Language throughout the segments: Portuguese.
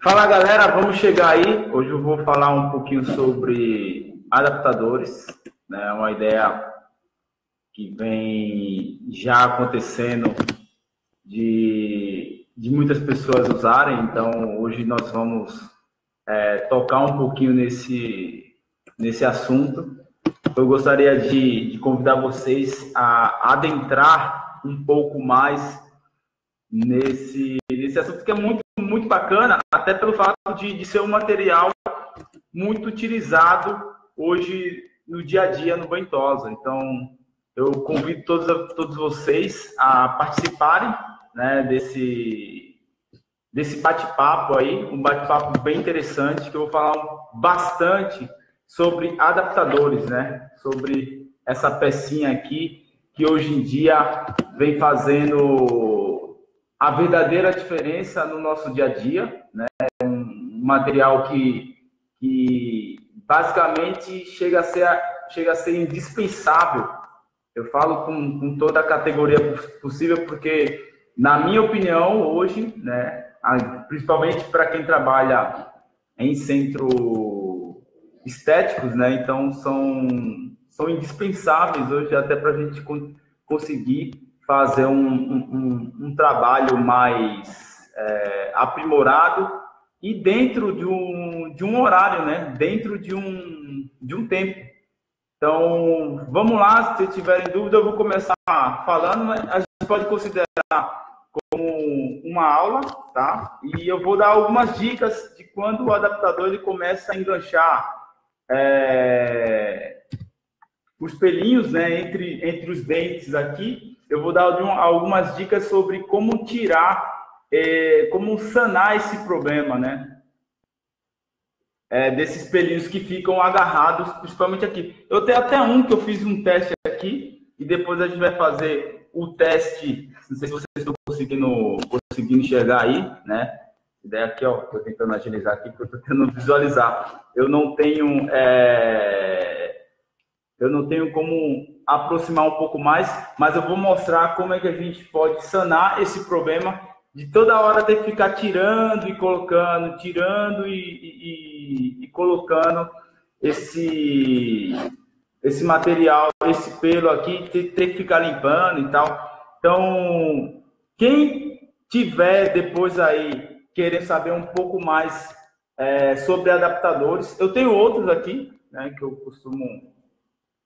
Fala galera, vamos chegar aí. Hoje eu vou falar um pouquinho sobre adaptadores, né? Uma ideia que vem já acontecendo de muitas pessoas usarem. Então hoje nós vamos tocar um pouquinho nesse assunto. Eu gostaria de convidar vocês a adentrar um pouco mais nesse assunto, que é muito bacana, até pelo fato de ser um material muito utilizado hoje no dia a dia no banho tosa. Então, eu convido todos vocês a participarem, né, desse bate-papo aí, um bate-papo bem interessante, que eu vou falar bastante sobre adaptadores, né, sobre essa pecinha aqui, que hoje em dia vem fazendo a verdadeira diferença no nosso dia a dia, né? Um material que basicamente chega a ser indispensável. Eu falo com toda a categoria possível, porque, na minha opinião, hoje, né, principalmente para quem trabalha em centro estéticos, né, então são indispensáveis hoje até para a gente conseguir fazer um trabalho mais aprimorado e dentro de um horário, né? Dentro de um tempo. Então, vamos lá, se tiverem dúvida, eu vou começar falando, mas a gente pode considerar como uma aula, tá? E eu vou dar algumas dicas de quando o adaptador ele começa a enganchar os pelinhos, né, entre os dentes aqui. Eu vou dar algumas dicas sobre como tirar, como sanar esse problema, né, desses pelinhos que ficam agarrados, principalmente aqui. Eu tenho até um que eu fiz um teste aqui, e depois a gente vai fazer o teste, não sei se vocês estão conseguindo enxergar aí, né, ideia aqui, ó, estou tentando agilizar aqui, porque eu estou tentando visualizar. Eu não tenho como aproximar um pouco mais, mas eu vou mostrar como é que a gente pode sanar esse problema de toda hora ter que ficar tirando e colocando, tirando e colocando esse material, esse pelo aqui, ter que ficar limpando e tal. Então, quem tiver depois aí querer saber um pouco mais sobre adaptadores, eu tenho outros aqui, né, que eu costumo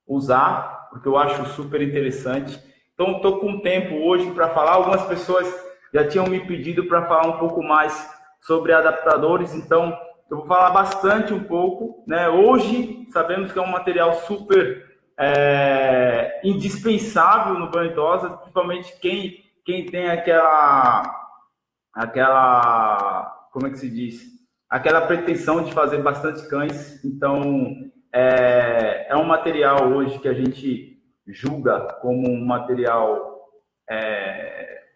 usar, porque eu acho super interessante. Então, estou com tempo hoje para falar. Algumas pessoas já tinham me pedido para falar um pouco mais sobre adaptadores, então eu vou falar bastante um pouco, né? Hoje, sabemos que é um material super indispensável no banho tosa, principalmente quem tem aquela, como é que se diz? Aquela pretensão de fazer bastante cães. Então, é um material hoje que a gente julga como um material,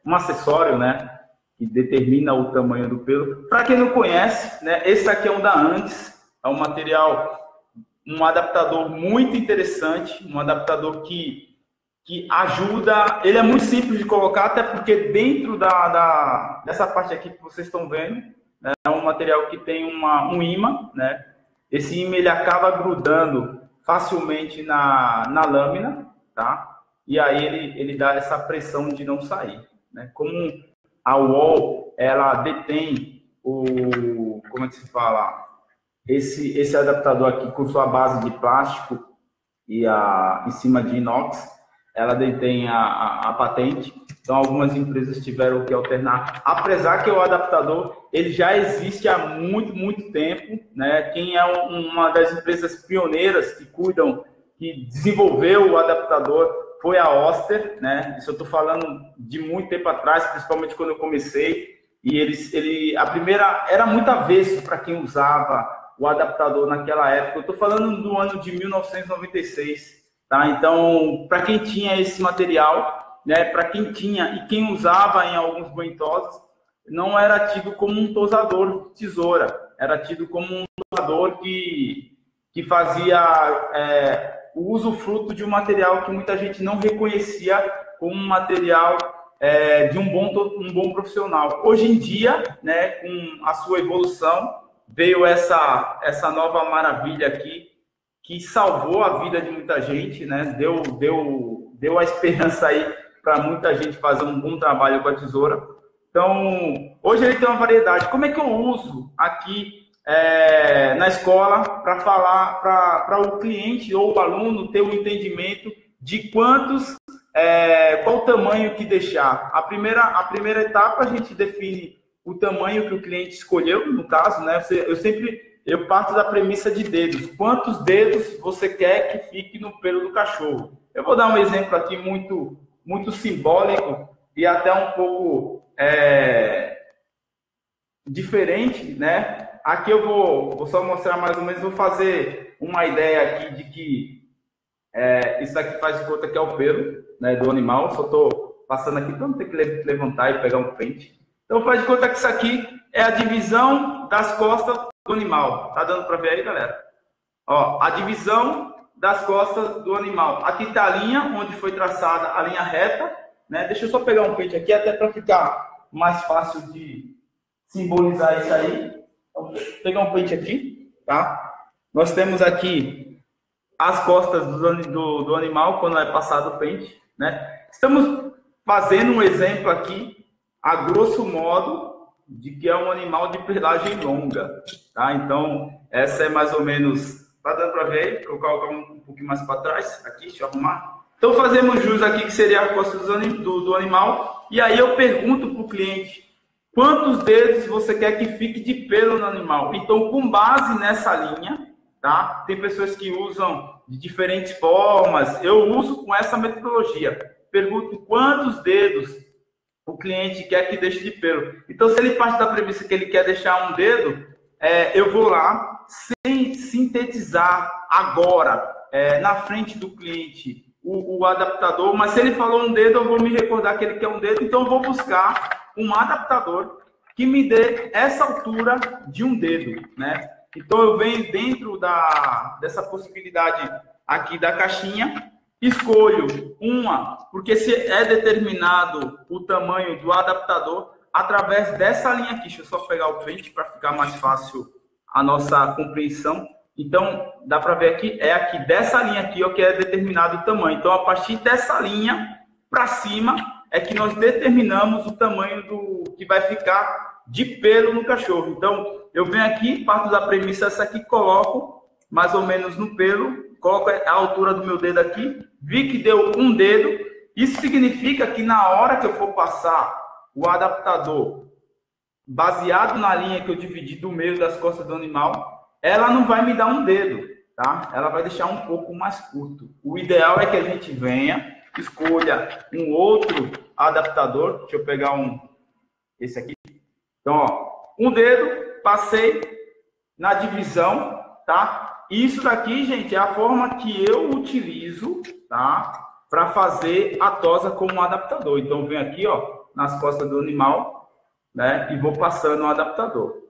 um acessório, né, que determina o tamanho do pelo. Para quem não conhece, né, esse aqui é um da Andes, é um material, um adaptador muito interessante, um adaptador que ajuda. Ele é muito simples de colocar, até porque dentro dessa parte aqui que vocês estão vendo, né, é um material que tem um ímã, né? Esse ímã ele acaba grudando facilmente na lâmina, tá? E aí ele dá essa pressão de não sair, né? Como a wall, ela detém como é que se fala? Esse adaptador aqui com sua base de plástico e em cima de inox, ela detém a patente. Então, algumas empresas tiveram que alternar, apesar que o adaptador ele já existe há muito tempo, né? Quem é uma das empresas pioneiras que desenvolveu o adaptador foi a Oster, né? Isso eu estou falando de muito tempo atrás, principalmente quando eu comecei. E a primeira era muito avesso para quem usava o adaptador naquela época. Eu estou falando do ano de 1996, tá? Então, para quem tinha esse material, né, para quem tinha e quem usava em alguns banho tosas, não era tido como um tosador de tesoura, era tido como um tosador que fazia o usufruto de um material que muita gente não reconhecia como um material de um bom profissional. Hoje em dia, né, com a sua evolução, veio essa nova maravilha aqui, que salvou a vida de muita gente, né? Deu a esperança aí para muita gente fazer um bom trabalho com a tesoura. Então, hoje ele tem uma variedade. Como é que eu uso aqui na escola para falar para o cliente ou o aluno ter um entendimento de qual o tamanho que deixar? A primeira etapa, a gente define o tamanho que o cliente escolheu, no caso, né? Eu parto da premissa de dedos. Quantos dedos você quer que fique no pelo do cachorro? Eu vou dar um exemplo aqui muito simbólico e até um pouco diferente, né? Aqui eu vou só mostrar mais ou menos, vou fazer uma ideia aqui de que isso aqui faz de conta que é o pelo, né, do animal. Só estou passando aqui para não ter que levantar e pegar um pente. Então faz de conta que isso aqui é a divisão das costas do animal. Tá dando para ver aí, galera? Ó, a divisão das costas do animal. Aqui está a linha onde foi traçada a linha reta, né? Deixa eu só pegar um pente aqui, até para ficar mais fácil de simbolizar isso aí. Então, vou pegar um pente aqui, tá? Nós temos aqui as costas do animal quando é passado o pente, né? Estamos fazendo um exemplo aqui, a grosso modo, de que é um animal de pelagem longa, tá? Então, essa é mais ou menos... Tá dando para ver? Vou colocar um pouquinho mais para trás, aqui, deixa eu arrumar. Então, fazemos jus aqui, que seria a costa do animal, e aí eu pergunto para o cliente, quantos dedos você quer que fique de pelo no animal? Então, com base nessa linha, tá? Tem pessoas que usam de diferentes formas, eu uso com essa metodologia. Pergunto quantos dedos o cliente quer que deixe de pelo. Então, se ele parte da premissa que ele quer deixar um dedo, eu vou lá, sem sintetizar agora, na frente do cliente, o adaptador, mas se ele falou um dedo, eu vou me recordar que ele quer um dedo, então eu vou buscar um adaptador que me dê essa altura de um dedo, né? Então, eu venho dentro dessa possibilidade aqui da caixinha, escolho uma, porque se é determinado o tamanho do adaptador, através dessa linha aqui, deixa eu só pegar o pente para ficar mais fácil a nossa compreensão. Então, dá para ver aqui, aqui dessa linha aqui, ó, que é determinado o tamanho. Então, a partir dessa linha para cima, é que nós determinamos o tamanho que vai ficar de pelo no cachorro. Então, eu venho aqui, parto da premissa essa aqui, coloco mais ou menos no pelo, coloco a altura do meu dedo aqui, vi que deu um dedo. Isso significa que na hora que eu for passar o adaptador, baseado na linha que eu dividi do meio das costas do animal, ela não vai me dar um dedo, tá? Ela vai deixar um pouco mais curto. O ideal é que a gente venha, escolha um outro adaptador. Deixa eu pegar esse aqui. Então, ó, um dedo, passei na divisão, tá? Isso daqui, gente, é a forma que eu utilizo, tá? Para fazer a tosa como um adaptador. Então, eu venho aqui, ó, nas costas do animal, né? E vou passando o adaptador.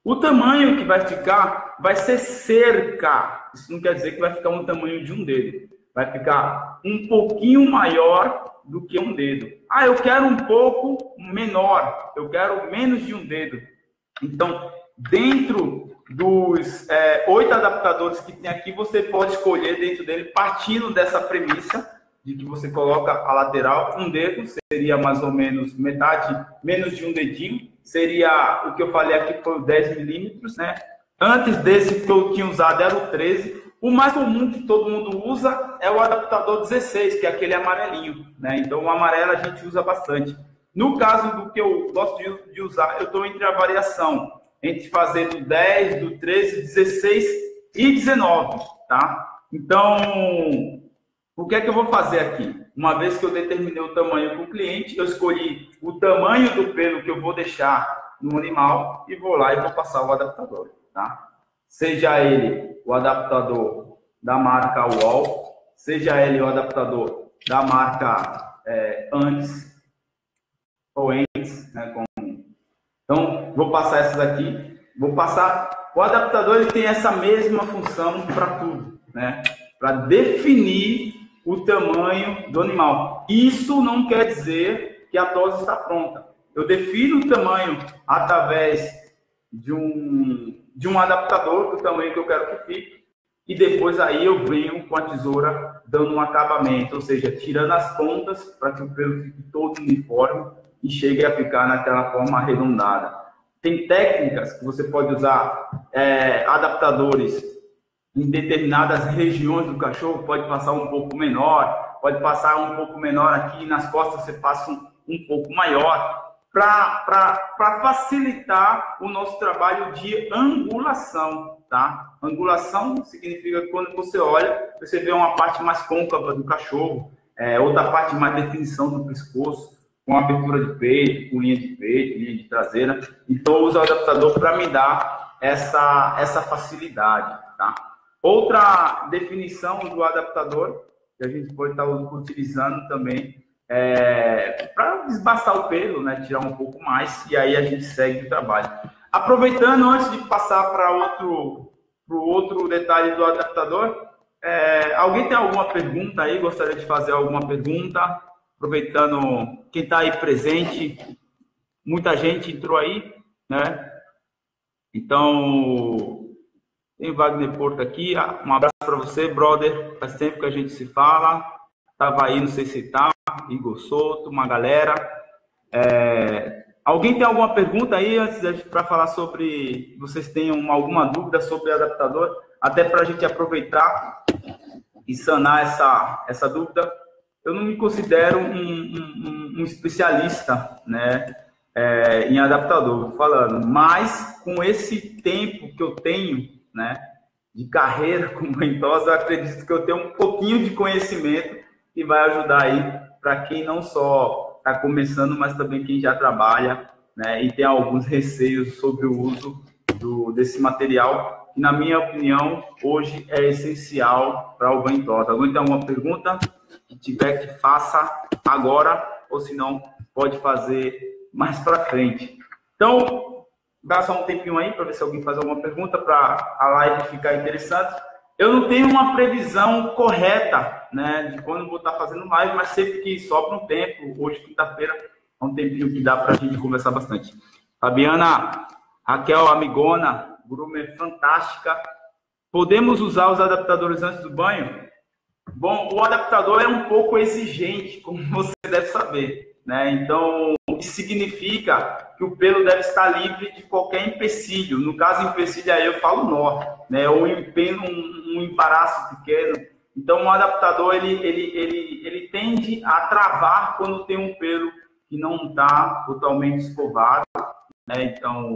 O tamanho que vai ficar vai ser cerca. Isso não quer dizer que vai ficar um tamanho de um dedo. Vai ficar um pouquinho maior do que um dedo. Ah, eu quero um pouco menor. Eu quero menos de um dedo. Então, dentro dos 8 adaptadores que tem aqui, você pode escolher dentro dele, partindo dessa premissa de que você coloca a lateral, um dedo, seria mais ou menos metade, menos de um dedinho, seria o que eu falei aqui, foi 10 milímetros, né? Antes desse que eu tinha usado era o 13. O mais comum que todo mundo usa é o adaptador 16, que é aquele amarelinho, né? Então, o amarelo a gente usa bastante. No caso do que eu gosto de usar, eu estou entre a variação, entre fazer do 10, do 13, 16 e 19, tá? Então, o que é que eu vou fazer aqui? Uma vez que eu determinei o tamanho com o cliente, eu escolhi o tamanho do pelo que eu vou deixar no animal e vou lá e vou passar o adaptador, tá? Seja ele o adaptador da marca Wall, seja ele o adaptador da marca Antes ou Ents, né? Então, vou passar essas aqui. Vou passar... O adaptador ele tem essa mesma função para tudo, né? Para definir o tamanho do animal. Isso não quer dizer que a tosa está pronta. Eu defino o tamanho através de um adaptador do tamanho que eu quero que fique, e depois aí eu venho com a tesoura dando um acabamento, ou seja, tirando as pontas para que o pelo fique todo uniforme e chegue a ficar naquela forma arredondada. Tem técnicas que você pode usar, adaptadores em determinadas regiões do cachorro, pode passar um pouco menor, pode passar um pouco menor aqui, nas costas você passa um pouco maior, para facilitar o nosso trabalho de angulação, tá? Angulação significa que quando você olha, você vê uma parte mais côncava do cachorro, outra parte mais definição do pescoço, com abertura de peito, com linha de peito, linha de traseira. Então, eu uso o adaptador para me dar essa facilidade, tá? Outra definição do adaptador, que a gente pode estar utilizando também, para desbastar o pelo, né? Tirar um pouco mais, e aí a gente segue o trabalho. Aproveitando, antes de passar para outro detalhe do adaptador, alguém tem alguma pergunta aí? Gostaria de fazer alguma pergunta? Aproveitando quem está aí presente, muita gente entrou aí, né? Então, tem Wagner Porto aqui, um abraço para você, brother, faz tempo que a gente se fala, estava aí, não sei se tá, Igor Souto, uma galera. Alguém tem alguma pergunta aí, antes para falar sobre, vocês tenham alguma dúvida sobre o adaptador, até para a gente aproveitar e sanar essa dúvida? Eu não me considero um especialista, né, em adaptador, falando, mas com esse tempo que eu tenho, né, de carreira como ventosa, acredito que eu tenho um pouquinho de conhecimento que vai ajudar aí para quem não só está começando, mas também quem já trabalha, né, e tem alguns receios sobre o uso desse material, que na minha opinião hoje é essencial para o ventosa. Alguém tem alguma pergunta? Que tiver, que faça agora, ou se não, pode fazer mais para frente. Então, dá só um tempinho aí para ver se alguém faz alguma pergunta para a live ficar interessante. Eu não tenho uma previsão correta, né, de quando vou estar fazendo live, mas sempre que sobra um tempo, hoje, quinta-feira, é um tempinho que dá para a gente conversar bastante. Fabiana, Raquel, amigona, groomer fantástica. Podemos usar os adaptadores antes do banho? Bom, o adaptador é um pouco exigente, como você deve saber, né? Então, isso significa que o pelo deve estar livre de qualquer empecilho. No caso, empecilho aí eu falo nó, né? Ou um embaraço pequeno. Então, o adaptador, ele tende a travar quando tem um pelo que não está totalmente escovado, né? Então,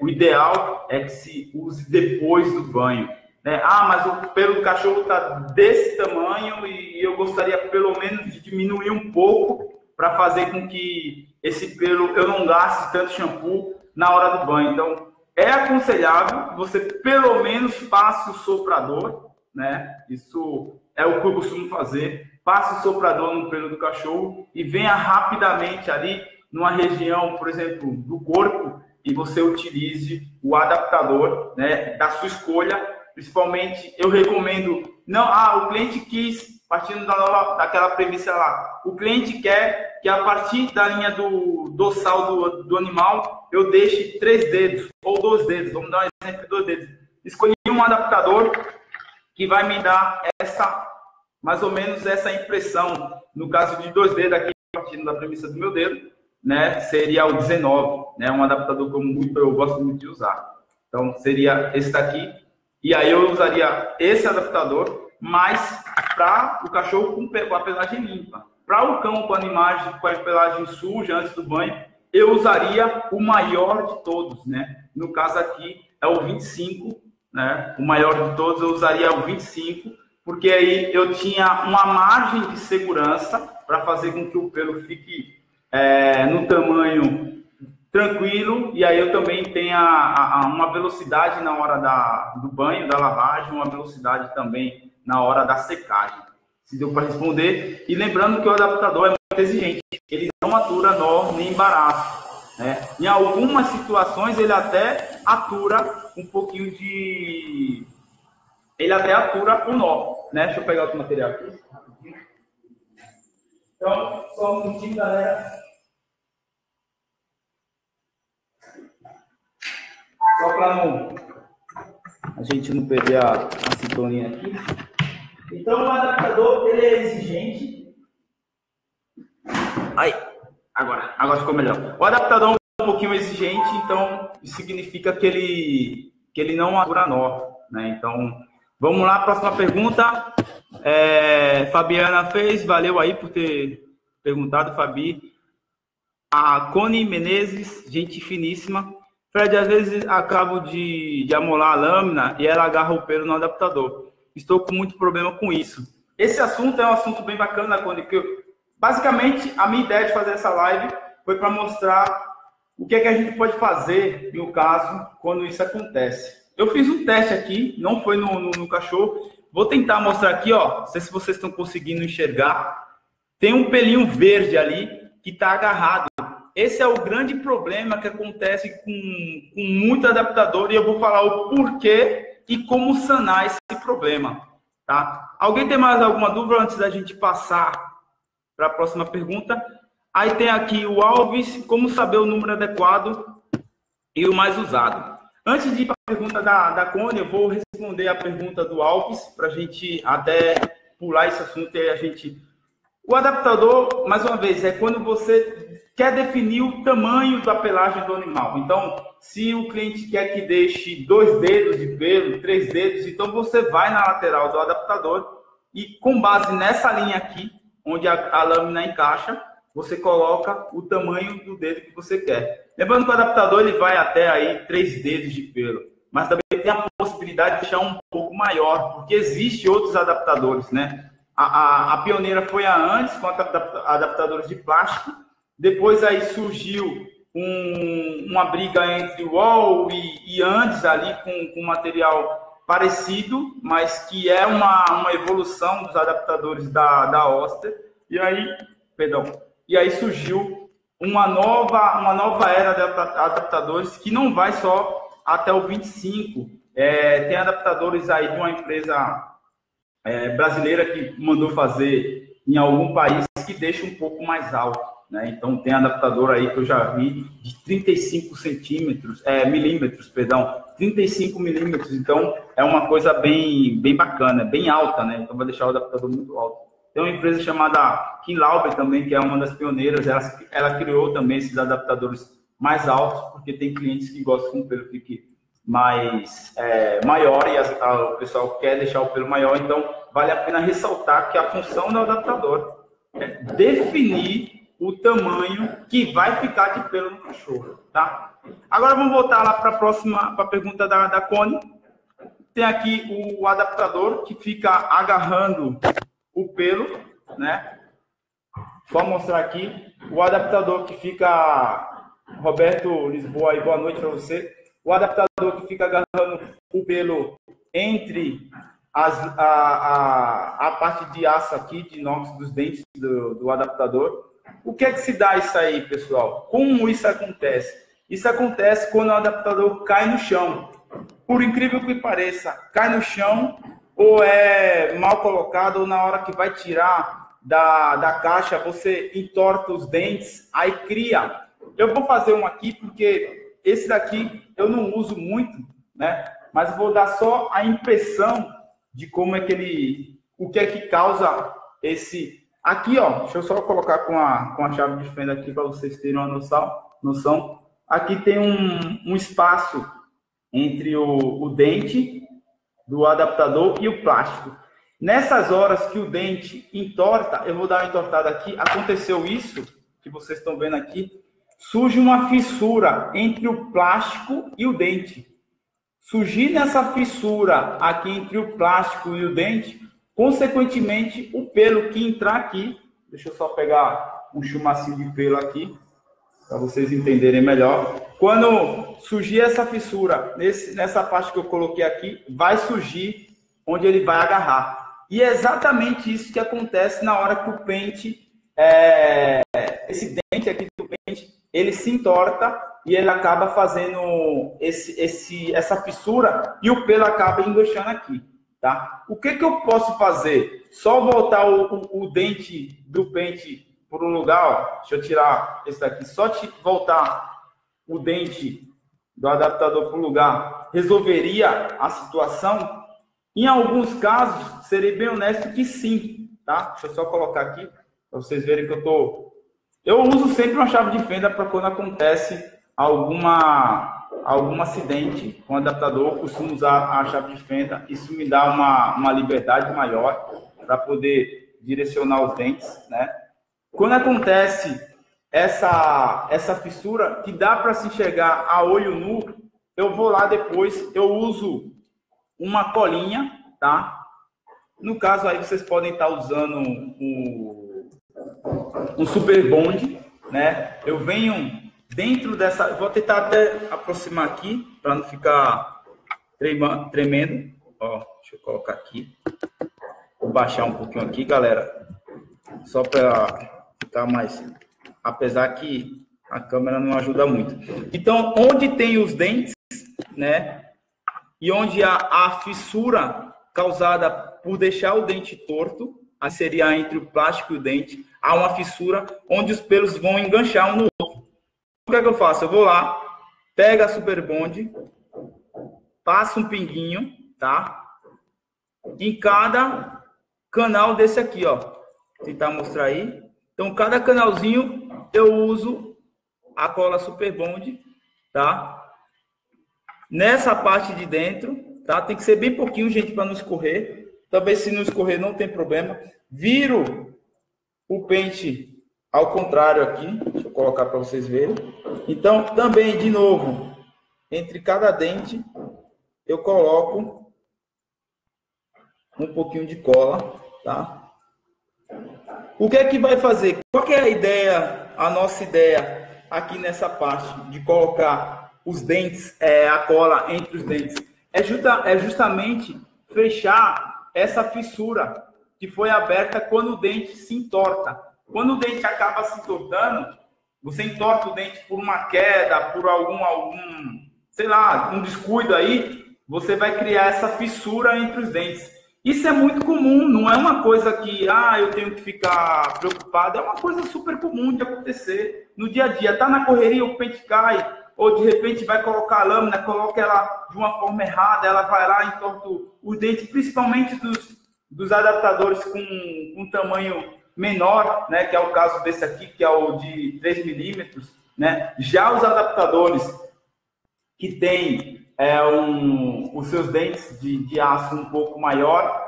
o ideal é que se use depois do banho. Mas o pelo do cachorro está desse tamanho e eu gostaria pelo menos de diminuir um pouco para fazer com que esse pelo eu não gaste tanto shampoo na hora do banho. Então, é aconselhável que você pelo menos passe o soprador, né? Isso é o que eu costumo fazer. Passe o soprador no pelo do cachorro e venha rapidamente ali numa região, por exemplo, do corpo, e você utilize o adaptador, né, da sua escolha. Principalmente, eu recomendo, o cliente quis, partindo daquela premissa lá, o cliente quer que a partir da linha do dorsal do animal, eu deixe 3 dedos, ou 2 dedos, vamos dar um exemplo de 2 dedos. Escolhi um adaptador que vai me dar mais ou menos essa impressão, no caso de 2 dedos aqui, partindo da premissa do meu dedo, né, seria o 19, né, um adaptador que eu gosto muito de usar. Então, seria esse daqui. E aí eu usaria esse adaptador, mas para o cachorro com a pelagem limpa. Para o cão com a pelagem suja antes do banho, eu usaria o maior de todos, né? No caso aqui é o 25, né? O maior de todos eu usaria o 25, porque aí eu tinha uma margem de segurança para fazer com que o pelo fique no tamanho tranquilo, e aí eu também tenho uma velocidade na hora do banho, da lavagem, uma velocidade também na hora da secagem. Se deu para responder. E lembrando que o adaptador é muito exigente, ele não atura nó nem embaraço, né? Em algumas situações ele até atura um pouquinho de... Ele até atura o nó, né? Deixa eu pegar outro material aqui. Então, só um minutinho, galera. Só para a gente não perder a sintonia aqui. Então, o adaptador ele é exigente. Aí, agora ficou melhor. O adaptador é um pouquinho exigente, então isso significa que ele não atura nó, né? Então, vamos lá, próxima pergunta. Fabiana fez, valeu aí por ter perguntado, Fabi. A Cone Menezes, gente finíssima. Fred, às vezes acabo de amolar a lâmina e ela agarra o pelo no adaptador. Estou com muito problema com isso. Esse assunto é um assunto bem bacana, Cone, que basicamente a minha ideia de fazer essa live foi para mostrar o que é que a gente pode fazer no caso quando isso acontece. Eu fiz um teste aqui, não foi no cachorro. Vou tentar mostrar aqui, ó. Não sei se vocês estão conseguindo enxergar. Tem um pelinho verde ali que está agarrado. Esse é o grande problema que acontece com muito adaptador e eu vou falar o porquê e como sanar esse problema, tá? Alguém tem mais alguma dúvida antes da gente passar para a próxima pergunta? Aí tem aqui o Alves, como saber o número adequado e o mais usado. Antes de ir para a pergunta da Cone, eu vou responder a pergunta do Alves para a gente até pular esse assunto e a gente... O adaptador, mais uma vez, é quando você quer definir o tamanho da pelagem do animal. Então, se o cliente quer que deixe 2 dedos de pelo, 3 dedos, então você vai na lateral do adaptador e com base nessa linha aqui, onde a lâmina encaixa, você coloca o tamanho do dedo que você quer. Lembrando que o adaptador ele vai até aí 3 dedos de pelo, mas também tem a possibilidade de deixar um pouco maior, porque existe outros adaptadores, né? A pioneira foi a antes, com adaptadores de plástico. Depois aí surgiu uma briga entre o Wall e Andes ali com material parecido, mas que é uma evolução dos adaptadores da Oster. E aí surgiu uma nova era de adaptadores que não vai só até o 25. Tem adaptadores aí de uma empresa brasileira que mandou fazer em algum país que deixa um pouco mais alto, né? Então tem adaptador aí que eu já vi de 35 milímetros, 35 milímetros. Então é uma coisa bem bacana, bem alta, né? Então vai deixar o adaptador muito alto. Tem uma empresa chamada Kinlauber também, que é uma das pioneiras. Ela criou também esses adaptadores mais altos, porque tem clientes que gostam que o pelo fique mais maior e o pessoal quer deixar o pelo maior, então vale a pena ressaltar que a função do adaptador é definir o tamanho que vai ficar de pelo no cachorro, tá? Agora vamos voltar lá para a pergunta da Cone. Tem aqui o adaptador que fica agarrando o pelo, né? Só mostrar aqui o adaptador que fica... Roberto Lisboa, aí, boa noite para você. O adaptador que fica agarrando o pelo entre a parte de aço aqui, de inox dos dentes do adaptador. O que é que se dá isso aí, pessoal? Como isso acontece? Isso acontece quando o adaptador cai no chão. Por incrível que pareça, cai no chão ou é mal colocado, ou na hora que vai tirar da caixa, você entorta os dentes, aí cria. Eu vou fazer um aqui porque... Esse daqui eu não uso muito, né? Mas vou dar só a impressão de como é que o que é que causa esse... Aqui, ó, deixa eu só colocar com a chave de fenda aqui para vocês terem uma noção. Aqui tem um espaço entre o dente do adaptador e o plástico. Nessas horas que o dente entorta, eu vou dar uma entortada aqui. Aconteceu isso que vocês estão vendo aqui. Surge uma fissura entre o plástico e o dente. Surgir nessa fissura aqui entre o plástico e o dente, consequentemente, o pelo que entrar aqui, deixa eu só pegar um chumacinho de pelo aqui, para vocês entenderem melhor. Quando surgir essa fissura, nessa parte que eu coloquei aqui, vai surgir onde ele vai agarrar. E é exatamente isso que acontece na hora que o pente, esse dente aqui do pente, ele se entorta e ele acaba fazendo essa fissura e o pelo acaba enganchando aqui, tá? O que eu posso fazer? Só voltar o dente do pente por um lugar, ó, deixa eu tirar esse daqui, só te voltar o dente do adaptador para o lugar, resolveria a situação? Em alguns casos, serei bem honesto que sim, tá? Deixa eu só colocar aqui, para vocês verem que eu uso sempre uma chave de fenda para quando acontece algum acidente com o adaptador, eu costumo usar a chave de fenda. Isso me dá uma liberdade maior para poder direcionar os dentes, né? Quando acontece essa fissura que dá para se enxergar a olho nu, eu vou lá depois, eu uso uma colinha, tá? No caso aí vocês podem estar usando um Super Bond, né? Eu venho dentro dessa, vou tentar até aproximar aqui para não ficar tremendo. Ó, deixa eu colocar aqui. Vou baixar um pouquinho aqui, galera, só para ficar mais, apesar que a câmera não ajuda muito. Então, onde tem os dentes, né? E onde a fissura causada por deixar o dente torto, seria entre o plástico e o dente, há uma fissura onde os pelos vão enganchar um no outro. O que é que eu faço? Eu vou lá, pego a Super Bond, passo um pinguinho, tá? Em cada canal desse aqui, ó. Vou tentar mostrar aí. Então, cada canalzinho eu uso a cola Super Bond, tá? Nessa parte de dentro, tá? Tem que ser bem pouquinho, gente, para não escorrer. Também, se não escorrer, não tem problema. Viro o pente ao contrário aqui. Deixa eu colocar para vocês verem. Então, também, de novo, entre cada dente, eu coloco um pouquinho de cola, tá? O que é que vai fazer? Qual que é a ideia, a nossa ideia aqui nessa parte de colocar os dentes, a cola entre os dentes? É justamente fechar essa fissura que foi aberta quando o dente se entorta. Quando o dente acaba se entortando, você entorta o dente por uma queda, por algum, sei lá, um descuido aí, você vai criar essa fissura entre os dentes. Isso é muito comum, não é uma coisa que, eu tenho que ficar preocupado, é uma coisa super comum de acontecer no dia a dia. Tá na correria, o pente cai, ou de repente vai colocar a lâmina, coloca ela de uma forma errada, ela vai lá e entorta os dentes, principalmente dos adaptadores com tamanho menor, né, que é o caso desse aqui, que é o de 3 milímetros, né? Já os adaptadores que tem os seus dentes de aço um pouco maior,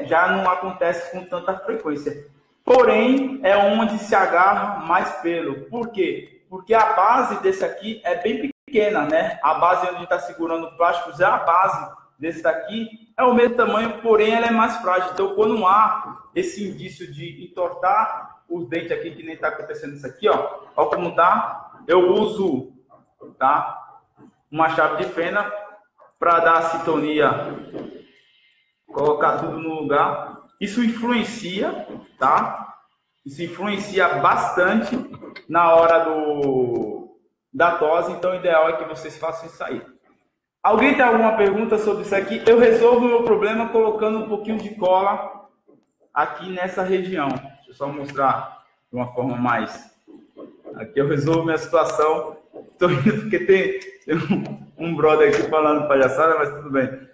já não acontece com tanta frequência. Porém, é onde se agarra mais pelo. Por quê? Porque a base desse aqui é bem pequena, né? A base onde está segurando o plástico, já a base desse daqui é o mesmo tamanho, porém ela é mais frágil. Então, quando há esse indício de entortar os dentes aqui, que nem está acontecendo isso aqui, ó como tá, eu uso, tá, uma chave de fenda para dar a sintonia, colocar tudo no lugar. Isso influencia, tá? Isso influencia bastante na hora da tosse, então o ideal é que vocês façam isso aí. Alguém tem alguma pergunta sobre isso aqui? Eu resolvo o meu problema colocando um pouquinho de cola aqui nessa região. Deixa eu só mostrar de uma forma mais... Aqui eu resolvo minha situação. Estou indo porque tem um brother aqui falando palhaçada, mas tudo bem.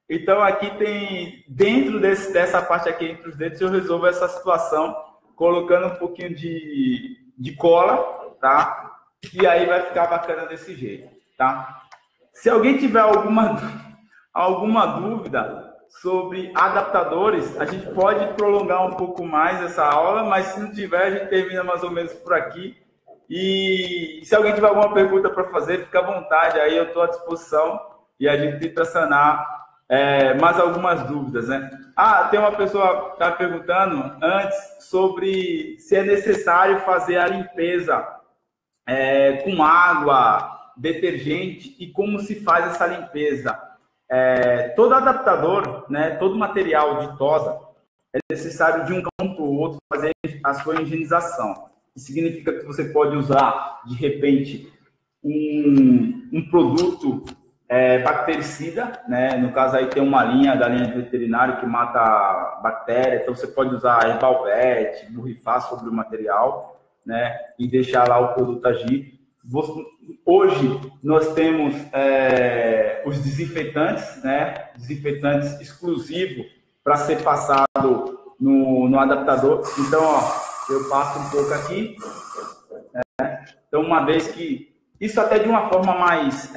Então aqui tem, dentro dessa parte aqui entre os dedos, eu resolvo essa situação colocando um pouquinho de cola, tá? E aí vai ficar bacana desse jeito, tá? Se alguém tiver alguma dúvida sobre adaptadores, a gente pode prolongar um pouco mais essa aula, mas se não tiver, a gente termina mais ou menos por aqui. E se alguém tiver alguma pergunta para fazer, fica à vontade, aí eu estou à disposição e a gente tenta sanar mais algumas dúvidas, né? Tem uma pessoa que está perguntando antes sobre se é necessário fazer a limpeza com água, detergente, e como se faz essa limpeza. Todo adaptador, né, todo material de tosa, é necessário de um campo para o outro fazer a sua higienização. Isso significa que você pode usar, de repente, um produto bactericida, né? No caso aí tem uma linha da linha de veterinário que mata bactéria, então você pode usar Herbalvet, borrifar sobre o material, né, e deixar lá o produto agir. Hoje nós temos os desinfetantes, né, desinfetantes exclusivos para ser passado no adaptador. Então, ó, eu passo um pouco aqui, né? Então, uma vez que isso até de uma forma mais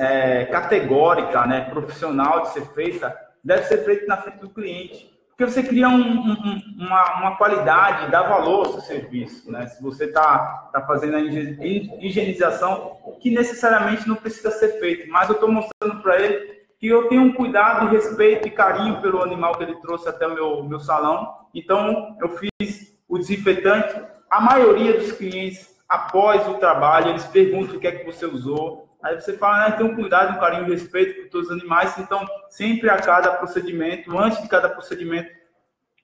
categórica, né, profissional de ser feita, deve ser feito na frente do cliente. Porque você cria uma qualidade, dá valor ao seu serviço, né? Se você está fazendo a higienização, que necessariamente não precisa ser feito, mas eu estou mostrando para ele que eu tenho um cuidado, respeito e carinho pelo animal que ele trouxe até o meu salão. Então, eu fiz o desinfetante. A maioria dos clientes, após o trabalho, eles perguntam o que é que você usou. Aí você fala, né, tem um cuidado, um carinho e respeito por todos os animais. Então, sempre a cada procedimento, antes de cada procedimento,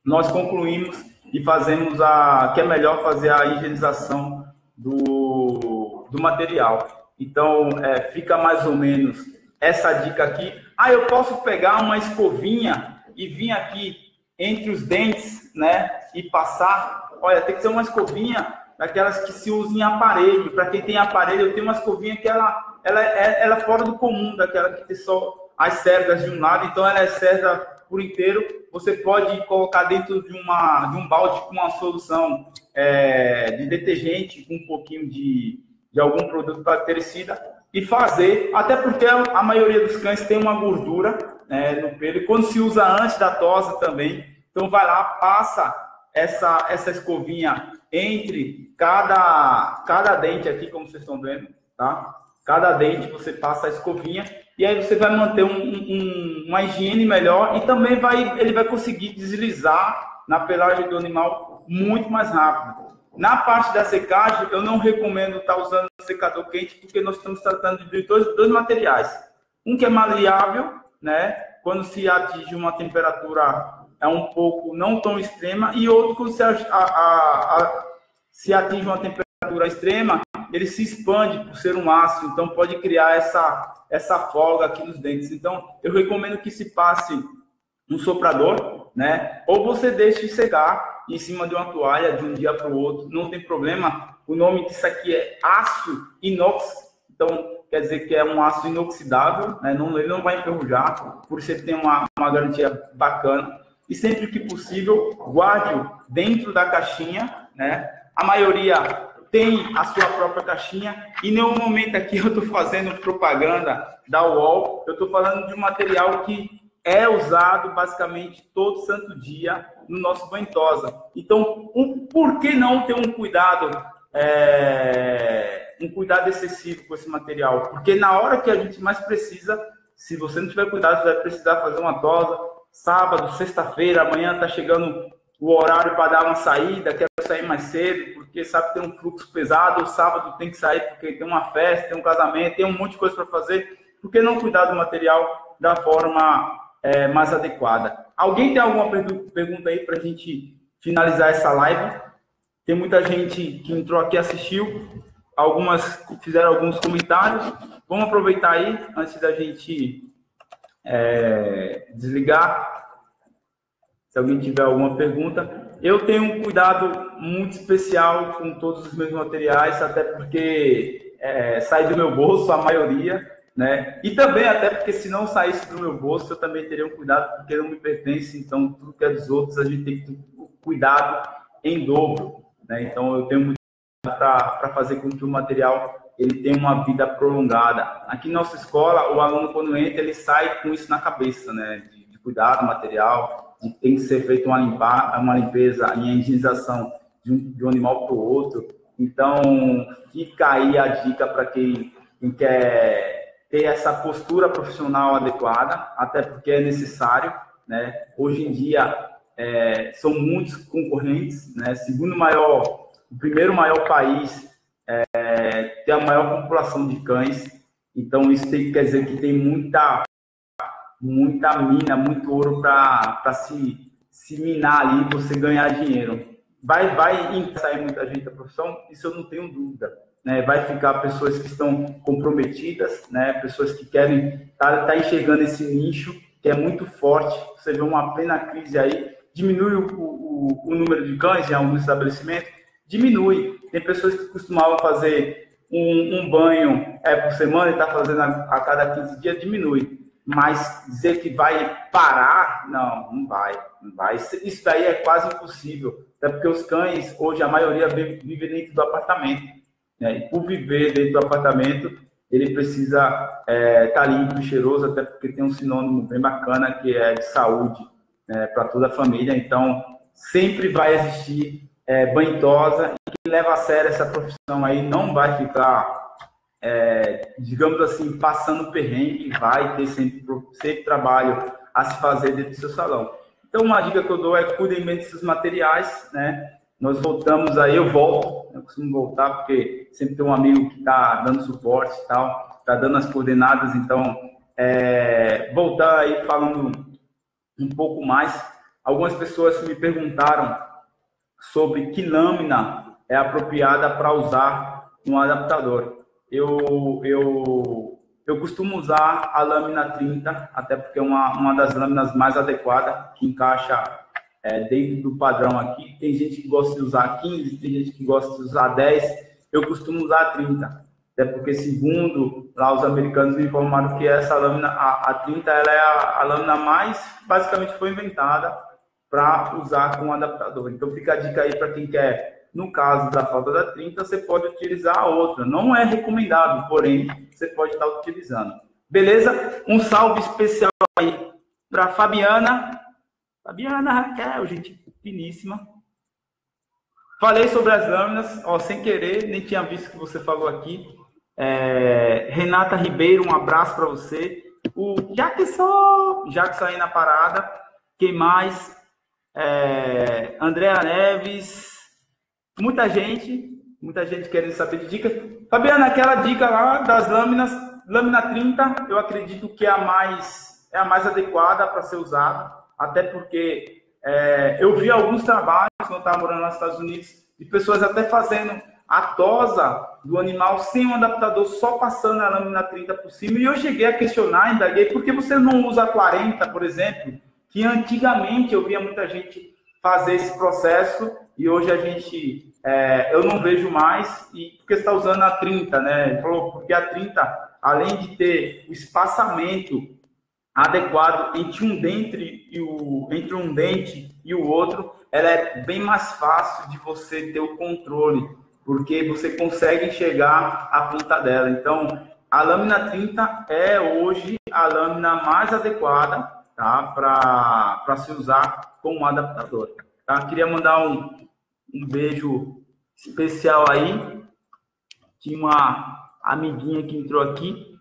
nós concluímos e fazemos que é melhor fazer a higienização do material. Então, fica mais ou menos essa dica aqui. Eu posso pegar uma escovinha e vir aqui entre os dentes, né, e passar. Olha, tem que ser uma escovinha daquelas que se usam em aparelho. Para quem tem aparelho, eu tenho uma escovinha que ela é fora do comum, daquela que tem só as cerdas de um lado, então ela é cerda por inteiro. Você pode colocar dentro de um balde com uma solução de detergente, com um pouquinho de algum produto bactericida e fazer, até porque a maioria dos cães tem uma gordura no pelo, e quando se usa antes da tosa também, então vai lá, passa essa escovinha entre cada dente aqui, como vocês estão vendo, tá? Cada dente você passa a escovinha e aí você vai manter uma higiene melhor e também ele vai conseguir deslizar na pelagem do animal muito mais rápido. Na parte da secagem, eu não recomendo estar usando secador quente porque nós estamos tratando de dois materiais. Um que é maleável, né? Quando se atinge uma temperatura um pouco não tão extrema, e outro quando se atinge uma temperatura extrema, ele se expande por ser um ácido, então pode criar essa folga aqui nos dentes. Então, eu recomendo que se passe um soprador, né? Ou você deixe secar em cima de uma toalha de um dia para o outro, não tem problema. O nome disso aqui é aço inox, então quer dizer que é um aço inoxidável, né? Ele não vai enferrujar, por isso ele tem uma garantia bacana. E sempre que possível, guarde-o dentro da caixinha, né? A maioria tem a sua própria caixinha, e em nenhum momento aqui eu estou fazendo propaganda da UOL, eu estou falando de um material que é usado basicamente todo santo dia no nosso banho tosa. Então, por que não ter um cuidado excessivo com esse material? Porque na hora que a gente mais precisa, se você não tiver cuidado, você vai precisar fazer uma tosa, sábado, sexta-feira, amanhã está chegando o horário para dar uma saída, quero sair mais cedo, porque sabe que tem um fluxo pesado, o sábado tem que sair porque tem uma festa, tem um casamento, tem um monte de coisa para fazer. Por que não cuidar do material da forma mais adequada? Alguém tem alguma pergunta aí para a gente finalizar essa live? Tem muita gente que entrou aqui e assistiu, algumas fizeram alguns comentários. Vamos aproveitar aí, antes da gente desligar. Se alguém tiver alguma pergunta, eu tenho um cuidado muito especial com todos os meus materiais, até porque sai do meu bolso a maioria, né? E também até porque se não saísse do meu bolso, eu também teria um cuidado, porque não me pertence, então tudo que é dos outros a gente tem que ter cuidado em dobro, né? Então eu tenho muito cuidado para fazer com que o material ele tenha uma vida prolongada. Aqui na nossa escola, o aluno quando entra, ele sai com isso na cabeça, né? De cuidar do material, tem que ser feita uma limpeza e a higienização de um animal para o outro. Então, fica aí a dica para quem quer ter essa postura profissional adequada, até porque é necessário, né? Hoje em dia, são muitos concorrentes, né? O primeiro maior país tem a maior população de cães, então isso quer dizer que tem muita mina, muito ouro para se minar ali e você ganhar dinheiro. Vai sair muita gente da profissão, isso eu não tenho dúvida, né? Vai ficar pessoas que estão comprometidas, né? Pessoas que querem tá enxergando esse nicho que é muito forte. Você vê uma plena crise aí, diminui o número de cães em algum estabelecimento? Diminui. Tem pessoas que costumavam fazer um banho por semana e está fazendo a cada 15 dias, diminui. Mas dizer que vai parar, não vai. Não vai. Isso daí é quase impossível. Até porque os cães, hoje, a maioria vive dentro do apartamento. Né? E por viver dentro do apartamento, ele precisa estar limpo e cheiroso, até porque tem um sinônimo bem bacana que é de saúde, para toda a família. Então, sempre vai existir banho-tosa, e quem leva a sério essa profissão aí não vai ficar, digamos assim, passando perrengue, vai ter sempre trabalho a se fazer dentro do seu salão. Então, uma dica que eu dou é cuidem bem desses materiais, né? Nós voltamos aí, eu costumo voltar, porque sempre tem um amigo que está dando suporte e tal, está dando as coordenadas, então, voltar aí falando um pouco mais. Algumas pessoas me perguntaram sobre que lâmina é apropriada para usar no adaptador. Eu costumo usar a lâmina 30, até porque é uma das lâminas mais adequadas, que encaixa dentro do padrão aqui. Tem gente que gosta de usar 15, tem gente que gosta de usar 10. Eu costumo usar 30, até porque, segundo lá os americanos me informaram que essa lâmina, a 30, ela é a lâmina mais, basicamente, foi inventada para usar com adaptador. Então, fica a dica aí para quem quer. No caso da falta da 30, você pode utilizar a outra. Não é recomendado, porém, você pode estar utilizando. Beleza? Um salve especial aí para Fabiana. Fabiana Raquel, gente finíssima. Falei sobre as lâminas, sem querer, nem tinha visto que você falou aqui. Renata Ribeiro, um abraço para você. O Jackson aí na parada. Quem mais? Andréa Neves. Muita gente querendo saber de dicas. Fabiana, aquela dica lá das lâminas, lâmina 30, eu acredito que é a mais adequada para ser usada, até porque eu vi alguns trabalhos, quando eu estava morando nos Estados Unidos, de pessoas até fazendo a tosa do animal sem um adaptador, só passando a lâmina 30 por cima, e eu cheguei a questionar, indaguei, por que você não usa 40, por exemplo, que antigamente eu via muita gente fazer esse processo, e hoje a gente, eu não vejo mais, e porque você está usando a 30, né? Ele falou, porque a 30, além de ter o espaçamento adequado entre um dente e o outro, ela é bem mais fácil de você ter o controle, porque você consegue enxergar a ponta dela. Então, a lâmina 30 é hoje a lâmina mais adequada, tá? Para se usar como adaptador. Tá? Queria mandar um beijo especial aí. Tinha uma amiguinha que entrou aqui.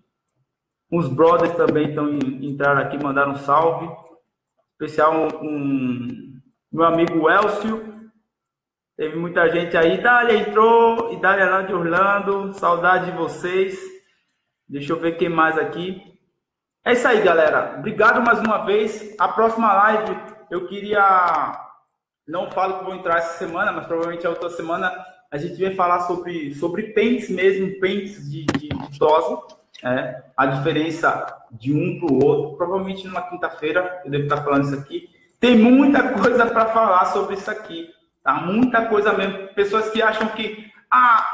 Os brothers também entraram aqui, mandaram um salve. Especial meu amigo Elcio. Teve muita gente aí. Dália entrou. E Dália lá de Orlando. Saudade de vocês. Deixa eu ver quem mais aqui. É isso aí, galera. Obrigado mais uma vez. A próxima live eu queria... Não falo que vou entrar essa semana, mas provavelmente a outra semana a gente vai falar sobre pentes mesmo, pentes de tosa, a diferença de um para o outro. Provavelmente numa quinta-feira eu devo estar falando isso aqui. Tem muita coisa para falar sobre isso aqui, tá? Muita coisa mesmo. Pessoas que acham que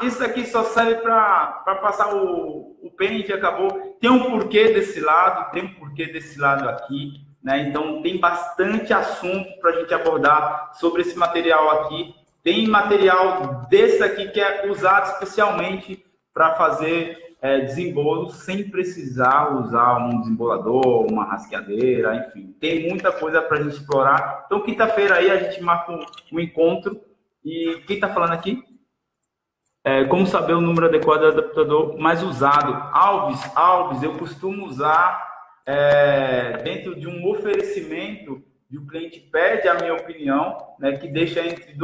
isso aqui só serve para passar o pente e acabou. Tem um porquê desse lado, tem um porquê desse lado aqui. Né? Então, tem bastante assunto para a gente abordar sobre esse material aqui. Tem material desse aqui que é usado especialmente para fazer desembolos sem precisar usar um desembolador, uma rasqueadeira, enfim. Tem muita coisa para a gente explorar. Então, quinta-feira aí a gente marca um encontro. E quem está falando aqui? Como saber o número adequado do adaptador mais usado? Alves, eu costumo usar... dentro de um oferecimento e o cliente pede a minha opinião, né, que deixa entre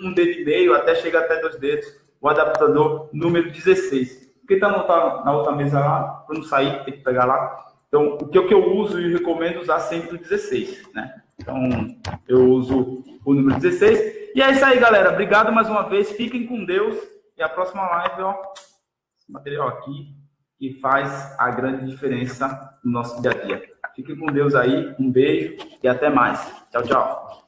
um dedo e meio até chegar até 2 dedos, o adaptador número 16. Porque está na outra mesa lá, para não sair, tem que pegar lá. Então, o que eu uso e recomendo usar sempre o 16, né? Então, eu uso o número 16. E é isso aí, galera. Obrigado mais uma vez. Fiquem com Deus. E a próxima live, esse material aqui, que faz a grande diferença no nosso dia a dia. Fique com Deus aí, um beijo e até mais. Tchau, tchau.